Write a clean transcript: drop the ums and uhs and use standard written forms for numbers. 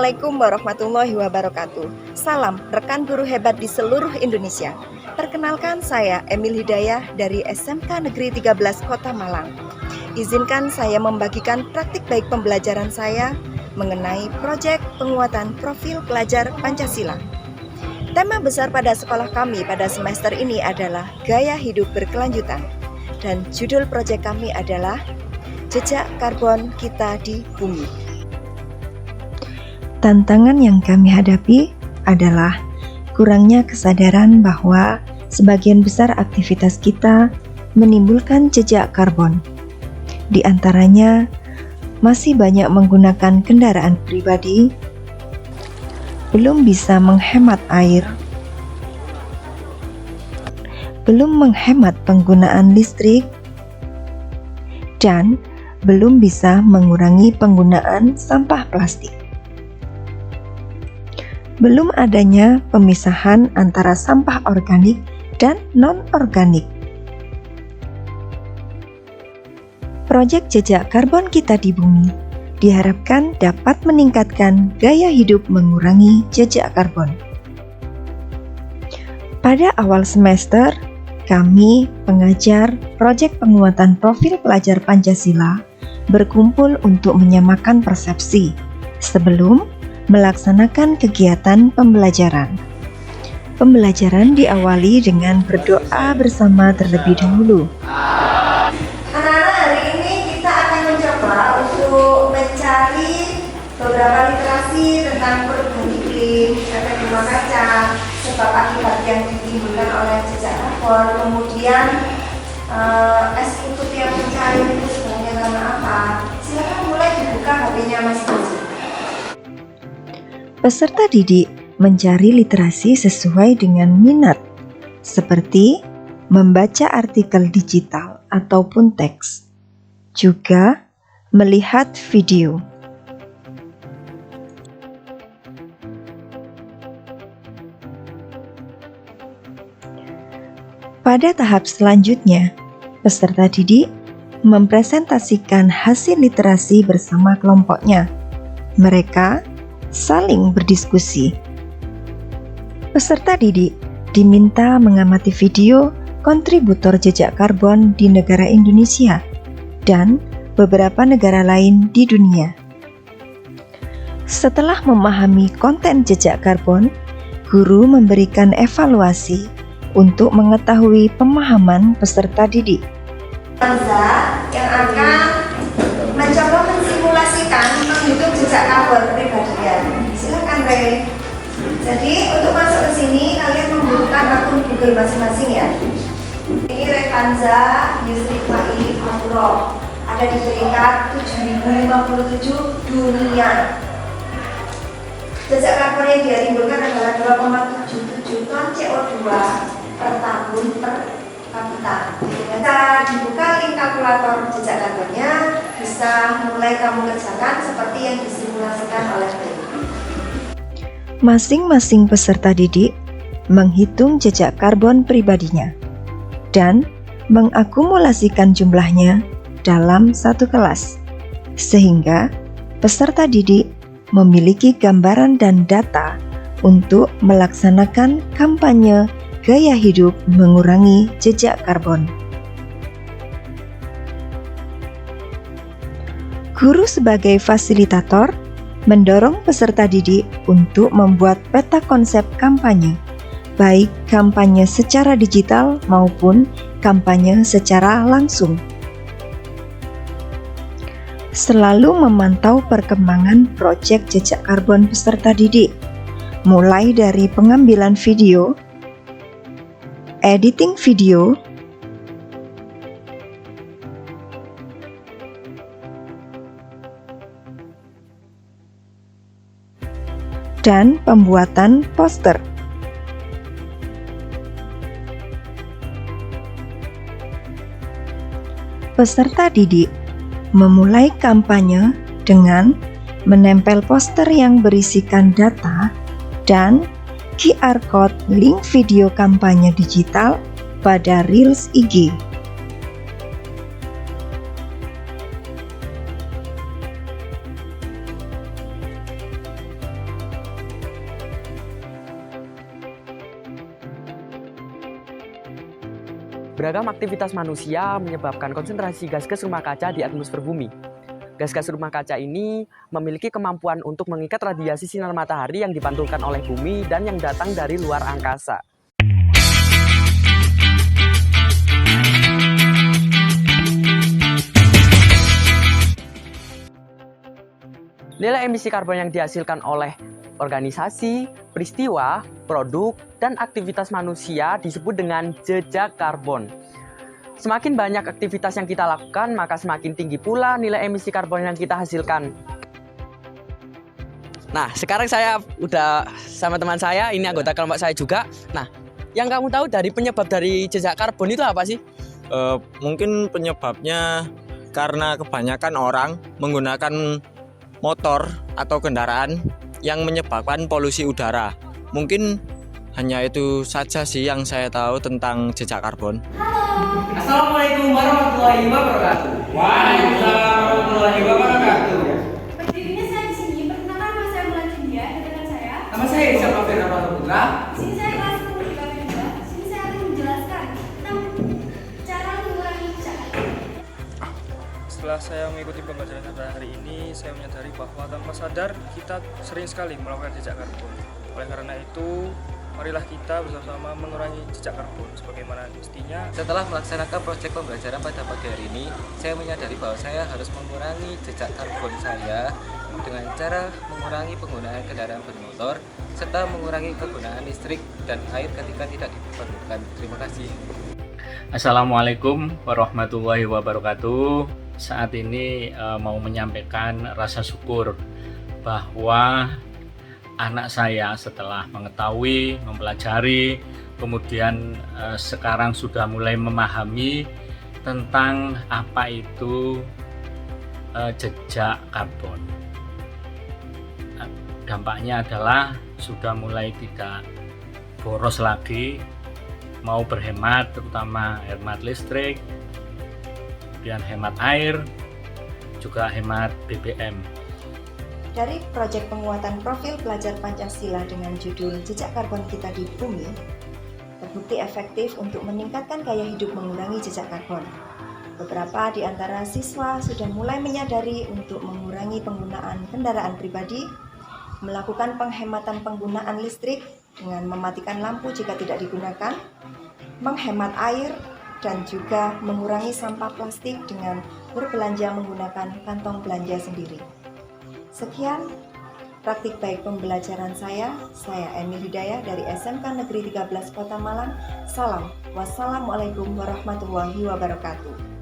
Assalamualaikum warahmatullahi wabarakatuh. Salam rekan guru hebat di seluruh Indonesia. Perkenalkan, saya Emil Hidayah dari SMK Negeri 13 Kota Malang. Izinkan saya membagikan praktik baik pembelajaran saya mengenai proyek penguatan profil pelajar Pancasila. Tema besar pada sekolah kami pada semester ini adalah gaya hidup berkelanjutan. Dan judul proyek kami adalah Jejak Karbon Kita di Bumi. Tantangan yang kami hadapi adalah kurangnya kesadaran bahwa sebagian besar aktivitas kita menimbulkan jejak karbon. Di antaranya, masih banyak menggunakan kendaraan pribadi, belum bisa menghemat air, belum menghemat penggunaan listrik, dan belum bisa mengurangi penggunaan sampah plastik. Belum adanya pemisahan antara sampah organik dan non-organik. Proyek Jejak Karbon Kita di Bumi diharapkan dapat meningkatkan gaya hidup mengurangi jejak karbon. Pada awal semester, kami, pengajar proyek penguatan profil pelajar Pancasila, berkumpul untuk menyamakan persepsi sebelum melaksanakan kegiatan pembelajaran. Pembelajaran diawali dengan berdoa bersama terlebih dahulu. Anak-anak, hari ini kita akan mencoba untuk mencari beberapa literasi tentang perubahan iklim, efek rumah kaca, sebab akibat yang ditimbulkan oleh jejak karbon, kemudian eksekutif yang mencari itu sebenarnya karena apa. Silakan mulai dibuka HP-nya masing-masing. Peserta didik mencari literasi sesuai dengan minat, seperti membaca artikel digital ataupun teks, juga melihat video. Pada tahap selanjutnya, peserta didik mempresentasikan hasil literasi bersama kelompoknya. Mereka saling berdiskusi. Peserta didik diminta mengamati video kontributor jejak karbon di negara Indonesia dan beberapa negara lain di dunia. Setelah memahami konten jejak karbon, guru memberikan evaluasi untuk mengetahui pemahaman peserta didik. Yang akan mencoba mensimulasikan menghitung jejak karbon pribadian. Silakan Ray. Jadi untuk masuk ke sini kalian membutuhkan akun Google masing-masing ya. Ini Rekanza Yusri Fai Abro, ada di peringkat 7057 dunia. Jejak karbon yang dia timbulkan adalah 2,77 ton CO2 per tahun per kapita. Kita dibuka link kalkulator jejak karbonnya, bisa mulai kamu kerjakan seperti yang disimulasikan oleh Ray. Masing-masing peserta didik menghitung jejak karbon pribadinya dan mengakumulasikan jumlahnya dalam satu kelas, sehingga peserta didik memiliki gambaran dan data untuk melaksanakan kampanye gaya hidup mengurangi jejak karbon. Guru sebagai fasilitator mendorong peserta didik untuk membuat peta konsep kampanye, baik kampanye secara digital maupun kampanye secara langsung. Selalu memantau perkembangan proyek jejak karbon peserta didik, mulai dari pengambilan video, editing video, dan pembuatan poster. Peserta didik memulai kampanye dengan menempel poster yang berisikan data dan QR Code link video kampanye digital pada Reels IG. Beragam aktivitas manusia menyebabkan konsentrasi gas-gas rumah kaca di atmosfer bumi. Gas-gas rumah kaca ini memiliki kemampuan untuk mengikat radiasi sinar matahari yang dipantulkan oleh bumi dan yang datang dari luar angkasa. Nilai emisi karbon yang dihasilkan oleh organisasi, peristiwa, produk, dan aktivitas manusia disebut dengan jejak karbon. Semakin banyak aktivitas yang kita lakukan, maka semakin tinggi pula nilai emisi karbon yang kita hasilkan. Nah, sekarang saya udah sama teman saya, ini anggota kelompok saya juga. Nah, yang kamu tahu dari penyebab dari jejak karbon itu apa sih? Mungkin penyebabnya karena kebanyakan orang menggunakan motor atau kendaraan yang menyebabkan polusi udara. Mungkin hanya itu saja sih yang saya tahu tentang jejak karbon. Assalamualaikum warahmatullahi wabarakatuh. Waalaikumsalam warahmatullahi wabarakatuh. Berdirinya saya di sini. Perkenalkan, nama saya Mulan Cindia. Dengan saya. Nama saya Isyam Firman Putra. Di sini saya kelas 10 IPA 2. Di sini saya akan menjelaskan tentang cara mengurangi jejak karbon. Setelah saya mengikuti pembelajaran pada hari ini, saya menyadari bahwa tanpa sadar kita sering sekali melakukan jejak karbon. Oleh karena itu, marilah kita bersama-sama mengurangi jejak karbon sebagaimana mestinya. Setelah melaksanakan proyek pembelajaran pada pagi hari ini, saya menyadari bahwa saya harus mengurangi jejak karbon saya dengan cara mengurangi penggunaan kendaraan bermotor serta mengurangi penggunaan listrik dan air ketika tidak diperlukan. Terima kasih. Assalamualaikum warahmatullahi wabarakatuh. Saat ini mau menyampaikan rasa syukur bahwa anak saya setelah mengetahui, mempelajari, kemudian sekarang sudah mulai memahami tentang apa itu jejak karbon. Dampaknya adalah sudah mulai tidak boros lagi, mau berhemat, terutama hemat listrik, kemudian hemat air, juga hemat BBM. Dari proyek penguatan profil pelajar Pancasila dengan judul Jejak Karbon Kita di Bumi, terbukti efektif untuk meningkatkan gaya hidup mengurangi jejak karbon. Beberapa di antara siswa sudah mulai menyadari untuk mengurangi penggunaan kendaraan pribadi, melakukan penghematan penggunaan listrik dengan mematikan lampu jika tidak digunakan, menghemat air, dan juga mengurangi sampah plastik dengan berbelanja menggunakan kantong belanja sendiri. Sekian praktik baik pembelajaran saya Emil Hidayah dari SMK Negeri 13 Kota Malang. Salam. Wassalamualaikum warahmatullahi wabarakatuh.